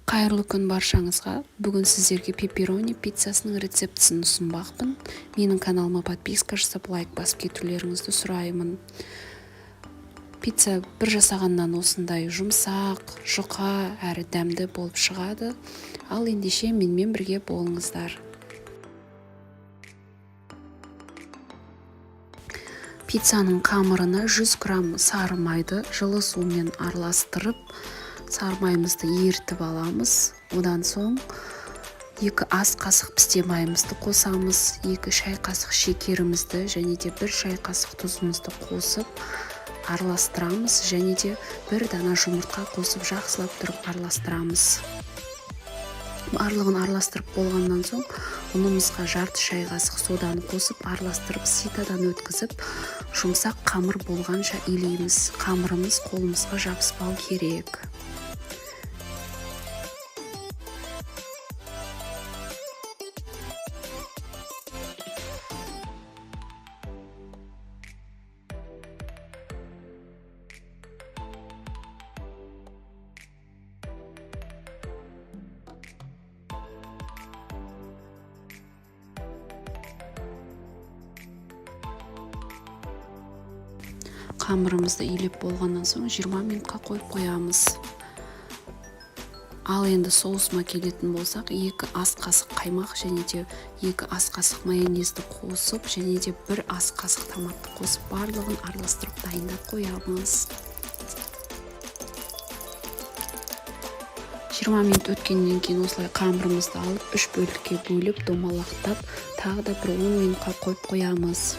Қайырлы күн баршаңызға. Бүгін сіздерге пепперони пиццасының рецептісін ұсынбақпын. Менің каналыма подписка жасап, лайк басып кетулеріңізді сұраймын. Пицца бір жасағаннан осындай жұмсақ, жұқа әрі дәмді болып шығады. Ал ендеше менімен бірге болыңыздар. Пиццаның қамырына 100 грамм сары майды жылы сумен араластырып, сары майымызды ерітіп аламыз. Одан соң 2 ас қасық пісте майымызды қосамыз, 2 шай қасық шекерімізді және де 1 шай қасық тұзымызды қосып араластырамыз, және де 1 дана жұмыртқа қосып жақсылап тұрып араластырамыз. Барлығын араластырып болғаннан соң ұнымызға жарты шай қасық соданы қосып араластырып ситадан өткізіп, жұмсақ қамыр болғанша илейміз. Қамырымыз қолымызға жабыспау керек. Қамырымызды илеп болғаннан соң 20 минутқа қойып қоямыз. Ал енді соусыма келетін болсақ, 2 ас қасық қаймақ және де 2 ас қасық майонезді қосып, және де 1 ас қасық томатты қосып, барлығын араластырып дайындап қоямыз. 20 минут өткеннен кейін осылай қамырымызды алып, 3 бөлікке бөліп, домалақтап, тағы да бір 10 минутқа қойып қоямыз.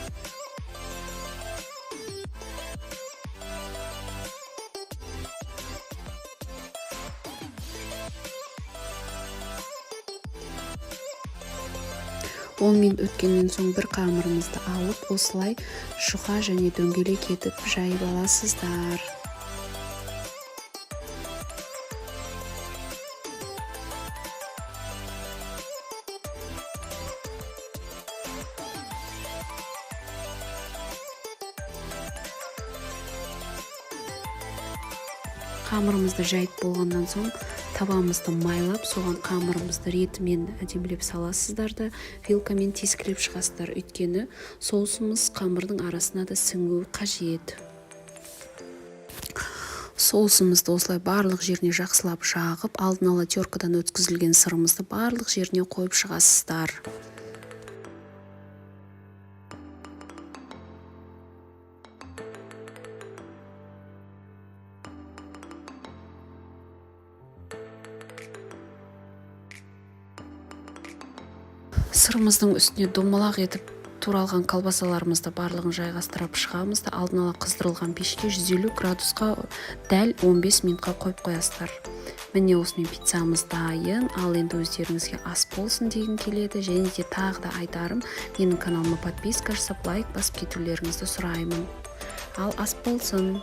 Он минут өткеннен соң бір қамырымызды алып, осылай жұқа және дөңгелек етіп жайып аласыздар. Қамырымызды жайып болғаннан соң табамызды майлап, соған қамырымызды ретімен әдемілеп саласыздар да вилкамен тескілеп шығасыздар. Өйткені соусымыз қамырдың арасына да сіңуі қажет. Соусымызды осылай барлық жеріне жақсылап жағып, алдын ала теркадан өткізілген сырымызды барлық жеріне қойып шығасыздар. Сырымыздың үстіне домалақ етіп туралған колбасаларымызды барлығын жайғастырып шығамыз да алдын ала қыздырылған пешке 150 градусқа дәл 15 минутқа қойып қоясыздар. Міне осымен пиццамыз дайын. Ал енді өздеріңізге ас болсын дегім келеді, және де тағы да айтарым, менің каналыма подписка жасап, лайк басып кетулеріңізді сұраймын. Ал ас болсын.